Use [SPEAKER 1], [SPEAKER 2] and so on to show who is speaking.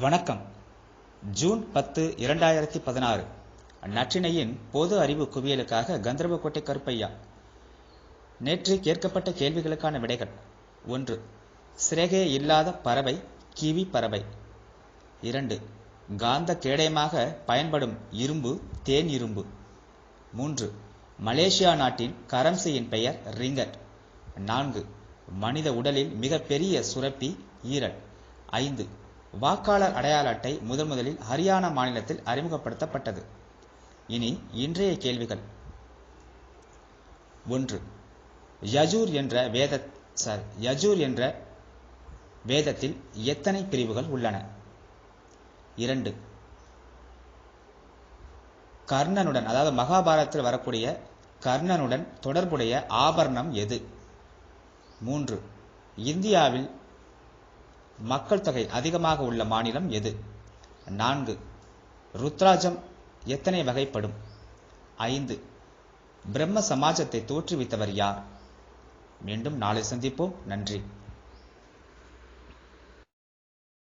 [SPEAKER 1] வணக்கம். ஜூன் 10, 2016 நற்றிணையின் பொது அறிவு குவியலுக்காக கந்தர்வக்கோட்டை கருப்பையா. நேற்று கேட்கப்பட்ட கேள்விகளுக்கான விடைகள். 1. சிறகே இல்லாத பறவை கிவி பறவை. 2. காந்த கேடயமாக பயன்படும் இரும்பு தேன் இரும்பு. 3. மலேசியா நாட்டின் கரன்சியின் பெயர் ரிங்கட். 4. மனித உடலில் மிகப்பெரிய சுரப்பி ஈரல். 5. வாக்காளர் அடையாள அட்டை முதலில் ஹரியானா மாநிலத்தில் அறிமுகப்படுத்தப்பட்டது. இனி இன்றைய கேள்விகள். 1. யஜூர் என்ற வேதத்தில் எத்தனை பிரிவுகள் உள்ளன? 2. கர்ணனுடன், அதாவது மகாபாரதத்தில் வரக்கூடிய கர்ணனுடன் தொடர்புடைய ஆபரணம் எது? 3. இந்தியாவில் மக்கள் தொகை அதிகமாக உள்ள மாநிலம் எது? 4. ருத்ராஜம் எத்தனை வகைப்படும்? 5. பிரம்ம சமாஜத்தை தோற்றுவித்தவர் யார்? மீண்டும் நாளை சந்திப்போம். நன்றி.